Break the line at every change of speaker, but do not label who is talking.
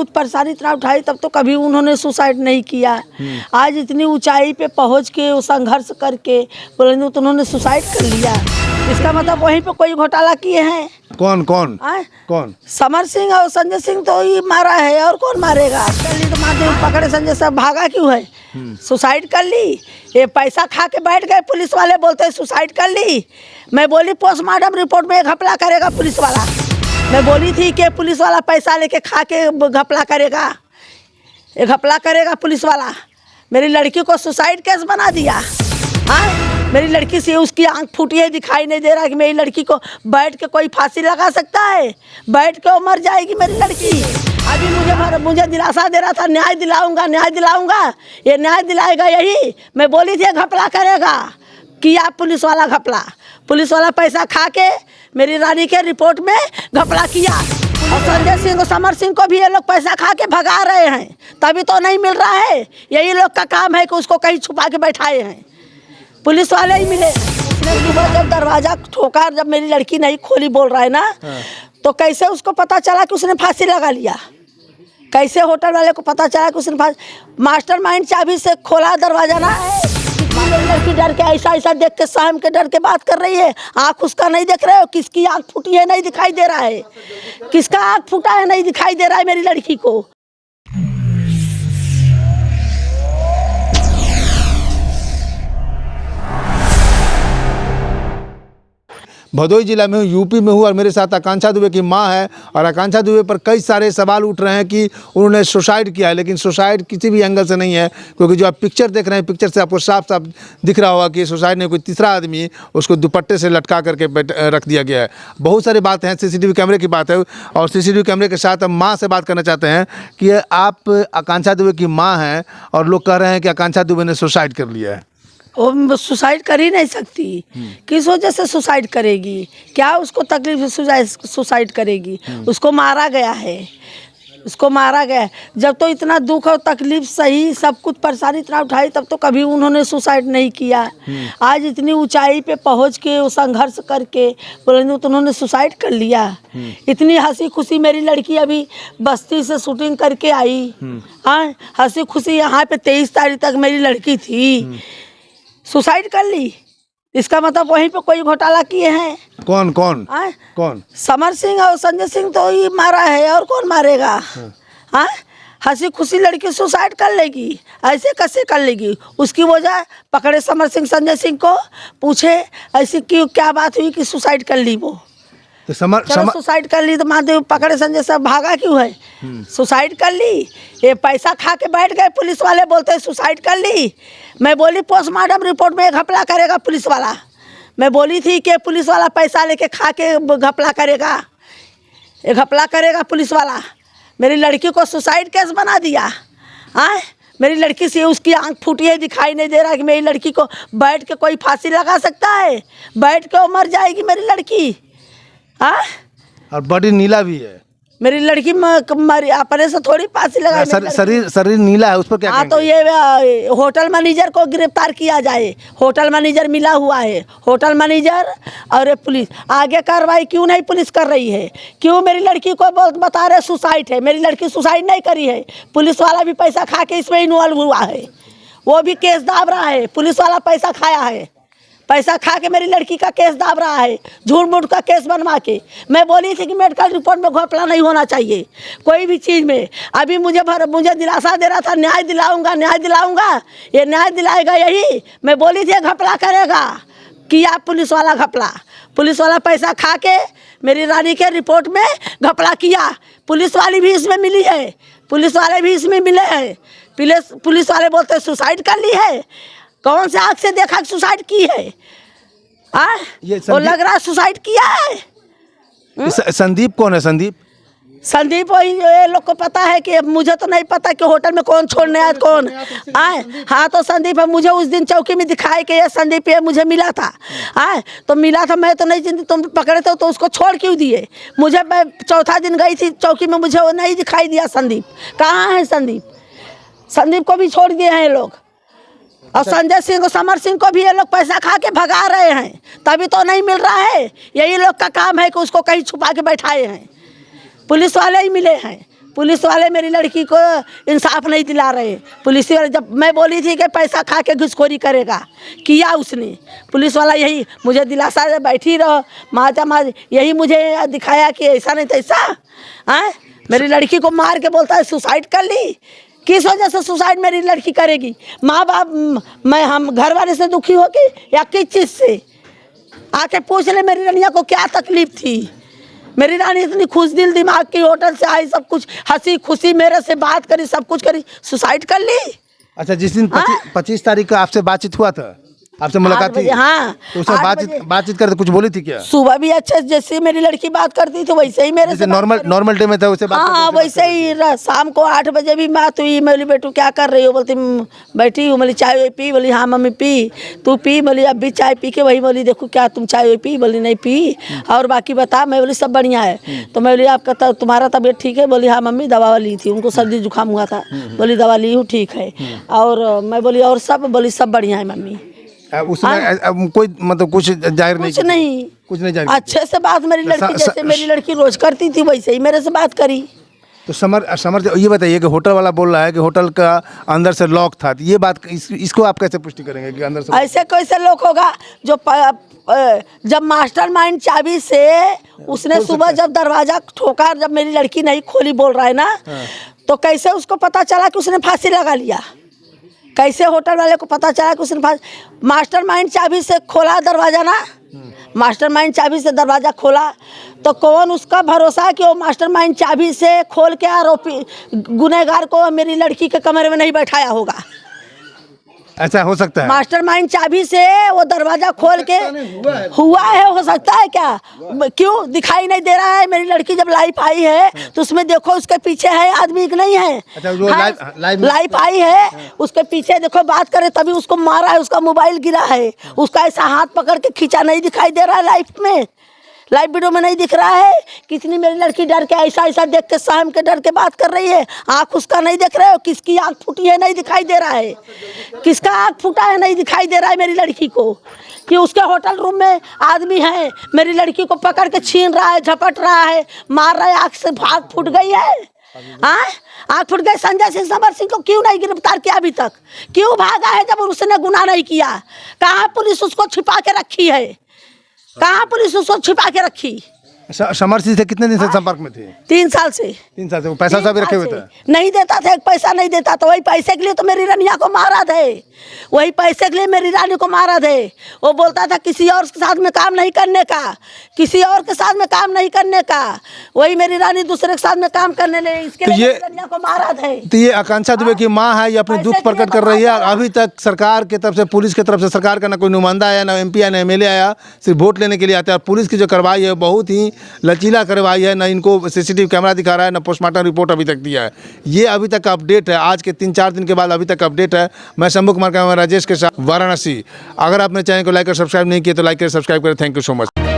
कुछ परेशानी इतना उठाई तब तो कभी उन्होंने सुसाइड नहीं किया। आज इतनी ऊंचाई पे पहुंच के वो संघर्ष करके बोलेंगे तो उन्होंने सुसाइड कर लिया। इसका मतलब वहीं पे कोई घोटाला किए हैं।
कौन कौन कौन?
समर सिंह और संजय सिंह तो ही मारा है, और कौन मारेगा? तो माध्यम पकड़े संजय साहब भागा क्यों है? सुसाइड कर ली। ये पैसा खा के बैठ गए, पुलिस वाले बोलते हैं सुसाइड कर ली। मैं बोली पोस्टमार्टम रिपोर्ट में घपला करेगा पुलिस वाला। मैं बोली थी कि पुलिस वाला पैसा लेके खा के घपला करेगा, ये घपला करेगा पुलिस वाला। मेरी लड़की को सुसाइड केस बना दिया। हाँ, मेरी लड़की से उसकी आंख फूटी है, दिखाई नहीं दे रहा कि मेरी लड़की को बैठ के कोई फांसी लगा सकता है? बैठ के वो मर जाएगी मेरी लड़की। अभी मुझे दिलासा दे रहा था न्याय दिलाऊंगा, न्याय दिलाऊंगा। ये न्याय दिलाएगा यही। मैं बोली थी घपला करेगा, किया पुलिस वाला घपला। पुलिस वाला पैसा खा के मेरी रानी के रिपोर्ट में घपला किया। और संजय सिंह और समर सिंह को भी ये लोग पैसा खा के भगा रहे हैं, तभी तो नहीं मिल रहा है। यही लोग का काम है कि उसको कहीं छुपा के बैठाए हैं। पुलिस वाले ही मिले। उसने सुबह जब दरवाजा ठोका, जब मेरी लड़की नहीं खोली बोल रहा है ना, तो कैसे उसको पता चला कि उसने फांसी लगा लिया? कैसे होटल वाले को पता चला कि उसने फांसी? मास्टरमाइंड चाबी से खोला दरवाजा ना है। मेरी लड़की डर के ऐसा देख के सहम के डर के बात कर रही है। आँख उसका नहीं देख रहे हो? किसकी आँख फूटी है नहीं दिखाई दे रहा है? किसका आँख फूटा है नहीं दिखाई दे रहा है मेरी लड़की को?
भदोही जिला में हूँ, यूपी में हूँ और मेरे साथ आकांक्षा दुबे की माँ है। और आकांक्षा दुबे पर कई सारे सवाल उठ रहे हैं कि उन्होंने सुसाइड किया है, लेकिन सुसाइड किसी भी एंगल से नहीं है। क्योंकि जो आप पिक्चर देख रहे हैं, पिक्चर से आपको साफ साफ दिख रहा होगा कि सुसाइड नहीं, कोई तीसरा आदमी उसको दुपट्टे से लटका करके रख दिया गया है। बहुत सारी बातें हैं, सीसीटीवी कैमरे की बात है। और सीसीटीवी कैमरे के साथ हम माँ से बात करना चाहते हैं कि आप आकांक्षा दुबे की माँ हैं और लोग कह रहे हैं कि आकांक्षा दुबे ने सुसाइड कर लिया है।
वो सुसाइड कर ही नहीं सकती। किस वजह से सुसाइड करेगी? क्या उसको तकलीफ सुसाइड करेगी? उसको मारा गया है, उसको मारा गया है। जब तो इतना दुख और तकलीफ सही सब कुछ परेशानी इतना उठाई तब तो कभी उन्होंने सुसाइड नहीं किया। आज इतनी ऊंचाई पे पहुंच के वो संघर्ष करके बोलेंगे तो उन्होंने सुसाइड कर लिया। इतनी हंसी खुशी मेरी लड़की अभी बस्ती से शूटिंग करके आई। हाँ, हंसी खुशी यहाँ पे 23 तारीख तक मेरी लड़की थी, सुसाइड कर ली। इसका मतलब वहीं पे कोई घोटाला किए हैं।
कौन कौन कौन?
समर सिंह और संजय सिंह तो ही मारा है, और कौन मारेगा? हाँ, हंसी खुशी लड़की सुसाइड कर लेगी? ऐसे कैसे कर लेगी? उसकी वजह पकड़े समर सिंह संजय सिंह को, पूछे ऐसी क्यों क्या बात हुई कि सुसाइड कर ली? वो
तो
सुसाइड कर ली तो महादेव पकड़े संजय साहब भागा क्यों है? सुसाइड कर ली। ये पैसा खा के बैठ गए, पुलिस वाले बोलते हैं सुसाइड कर ली। मैं बोली पोस्टमार्टम रिपोर्ट में घपला करेगा पुलिस वाला। मैं बोली थी कि पुलिस वाला पैसा लेके खा के घपला करेगा, ये घपला करेगा पुलिस वाला। मेरी लड़की को सुसाइड केस बना दिया। हाँ, मेरी लड़की से उसकी आंख फूटी है, दिखाई नहीं दे रहा कि मेरी लड़की को बैठ के कोई फांसी लगा सकता है? बैठ के वो मर जाएगी मेरी लड़की। हाँ,
और बॉडी नीला भी है
मेरी लड़की अपने से थोड़ी फांसी लगा।
शरीर नीला है, उस पर क्या?
हाँ, तो ये होटल मैनेजर को गिरफ्तार किया जाए। होटल मैनेजर मिला हुआ है, होटल मैनेजर और पुलिस। आगे कार्रवाई क्यों नहीं पुलिस कर रही है? क्यों मेरी लड़की को बता रहे सुसाइड है? मेरी लड़की सुसाइड नहीं करी है। पुलिस वाला भी पैसा खा के इसमें इन्वॉल्व हुआ है, वो भी केस दाब रहा है। पुलिस वाला पैसा खाया है, पैसा खा के मेरी लड़की का केस दाब रहा है, झूठ मूठ का केस बनवा के। मैं बोली थी कि मेडिकल रिपोर्ट में घपला नहीं होना चाहिए कोई भी चीज़ में। अभी मुझे दिलासा दे रहा था न्याय दिलाऊंगा, न्याय दिलाऊंगा। ये न्याय दिलाएगा यही। मैं बोली थी घपला करेगा, किया पुलिस वाला घपला। पुलिस वाला पैसा खा के मेरी रानी के रिपोर्ट में घपला किया। पुलिस वाली भी इसमें मिली है, पुलिस वाले भी इसमें मिले हैं। पुलिस वाले बोलते सुसाइड कर ली है। कौन से आँख से देखा सुसाइड की है? वो लग रहा है सुसाइड किया है।
संदीप कौन है? संदीप
वही ये लोग को पता है कि मुझे तो नहीं पता कि होटल में कौन छोड़ने आया कौन आए। हाँ, तो संदीप है। मुझे उस दिन चौकी में दिखाई कि ये संदीप ये मुझे मिला था। हाँ, तो मिला था, मैं तो नहीं जानती। तुम पकड़े थे तो उसको छोड़ क्यों दिए? मुझे मैं चौथा दिन गई थी चौकी में, मुझे वो नहीं दिखाई दिया संदीप। कहाँ है संदीप? संदीप को भी छोड़ दिए हैं ये लोग। और संजय सिंह और समर सिंह को भी ये लोग पैसा खा के भगा रहे हैं, तभी तो नहीं मिल रहा है। यही लोग का काम है कि उसको कहीं छुपा के बैठाए हैं। पुलिस वाले ही मिले हैं, पुलिस वाले मेरी लड़की को इंसाफ नहीं दिला रहे। पुलिस वाले, जब मैं बोली थी कि पैसा खा के घुसखोरी करेगा, किया उसने। पुलिस वाला यही मुझे दिलासा दे, बैठी रहो माता माँ, यही मुझे दिखाया कि ऐसा नहीं तैसा। हाँ, मेरी लड़की को मार के बोलता है सुसाइड कर ली। किस वजह से सुसाइड मेरी लड़की करेगी? माँ बाप, मैं हम घर वाले से दुखी हो के या किस चीज़ से? आके पूछ ले मेरी रानिया को क्या तकलीफ थी। मेरी रानी इतनी खुश दिल दिमाग की, होटल से आई, सब कुछ हंसी खुशी मेरे से बात करी, सब कुछ करी, सुसाइड कर ली।
अच्छा, जिस दिन 25 तारीख को आपसे बातचीत हुआ था, आपसे मुलाकात थी?
हाँ,
तो उसमें बातचीत करते कुछ बोली थी क्या?
सुबह भी अच्छे जैसे मेरी लड़की बात करती थी वैसे ही मेरे से
नॉर्मल डे में था उससे बात?
हाँ, वैसे ही शाम को 8 बजे भी बात हुई। मैं बोली बेटू क्या कर रही हो? बोलती बैठी हूँ। बोली चाय पी? बोली हाँ मम्मी पी। तू पी? बोली अब भी चाय पी के वही बोली देखो क्या तुम चाय पी? बोली नहीं पी। और बाकी बता? मैं बोली सब बढ़िया है। तो मैं बोली आपका तुम्हारा तबीयत ठीक है? बोली हाँ मम्मी दवा ली थी, उनको सर्दी जुकाम हुआ था। बोली दवा ली हूँ, ठीक है। और मैं बोली और सब? बोली सब बढ़िया है मम्मी।
उसमें कोई मतलब कुछ जाहिर नहीं? कुछ नहीं जाहिर।
अच्छे से बात मेरी लड़की जैसे मेरी लड़की रोज करती थी वैसे ही मेरे से बात करी।
तो समर ये बताइए कि होटल वाला बोल रहा है कि होटल का अंदर से लॉक था, तो ये बात इसको आप कैसे पुष्टि करेंगे कि अंदर से?
ऐसे कैसे लॉक होगा? जो जब मास्टरमाइंड चाबी से उसने सुबह जब दरवाजा ठोका, जब मेरी लड़की नहीं खोली बोल रहा है ना, तो कैसे उसको पता चला कि उसने फांसी लगा लिया? कैसे होटल वाले को पता चला कि उसने मास्टरमाइंड चाबी से खोला दरवाजा ना? मास्टरमाइंड चाबी से दरवाजा खोला तो कौन उसका भरोसा कि वो मास्टरमाइंड चाबी से खोल के आरोपी गुनहगार को मेरी लड़की के कमरे में नहीं बैठाया होगा?
ऐसा हो सकता है?
मास्टरमाइंड चाबी से वो दरवाजा खोल के हुआ है, हो सकता है क्या? क्यों दिखाई नहीं दे रहा है? मेरी लड़की जब लाइफ आई है तो उसमें देखो उसके पीछे है आदमी कि नहीं है?
अच्छा, वो
लाइफ आई है, उसके पीछे देखो बात करे तभी उसको मारा है, उसका मोबाइल गिरा है, उसका ऐसा हाथ पकड़ के खींचा नहीं दिखाई दे रहा है लाइफ में, लाइव वीडियो में नहीं दिख रहा है? कितनी मेरी लड़की डर के ऐसा देख के सहम के डर के बात कर रही है। आँख उसका नहीं देख रहे हो? किसकी आँख फूटी है नहीं दिखाई दे रहा है? किसका आँख फूटा है नहीं दिखाई दे रहा है मेरी लड़की को? कि उसके होटल रूम में आदमी है, मेरी लड़की को पकड़ के छीन रहा है, झपट रहा है, मार रहा है, आँख से आँख फूट गई है। हाँ, आँख फूट गई। संजय सिंह समर सिंह को क्यों नहीं गिरफ्तार किया अभी तक? क्यों भागा है जब उसने गुनाह नहीं किया? कहाँ पुलिस उसको छिपा के रखी है? कहाँ पुलिस उसको छिपा के रखी?
समर सिंह से कितने दिन से संपर्क में थे?
3 साल से।
3 साल से वो पैसा सब रखे हुए थे?
नहीं देता था, एक पैसा नहीं देता था। वही पैसे के लिए तो मेरी रानिया को मारा थे, वही पैसे के लिए मेरी रानी को मारा थे। वो बोलता था किसी और के साथ में काम नहीं करने का, किसी और के साथ में काम नहीं करने का। वही मेरी रानी दूसरे के साथ में काम करने लगी, इसके लिए मेरी रानिया को मारा थे।
तो ये आकांक्षा दुबे की माँ है, ये अपने दुख प्रकट कर रही है। अभी तक सरकार की तरफ से, पुलिस की तरफ से, सरकार का ना कोई नुमाइंदा आया, ना MP आया, ना MLA आया, सिर्फ वोट लेने के लिए आते हैं। और पुलिस की जो कार्रवाई है बहुत ही लचीला कार्रवाई है, ना इनको CCTV कैमरा दिखा रहा है, ना पोस्टमार्टम रिपोर्ट अभी तक दिया है। ये अभी तक अपडेट है, आज के 3-4 दिन के बाद अभी तक अपडेट है। मैं शंभू कुमार का राजेश के साथ, वाराणसी। अगर आपने चैनल को लाइक और सब्सक्राइब नहीं किया तो लाइक करें, सब्सक्राइब करें। Thank you so much.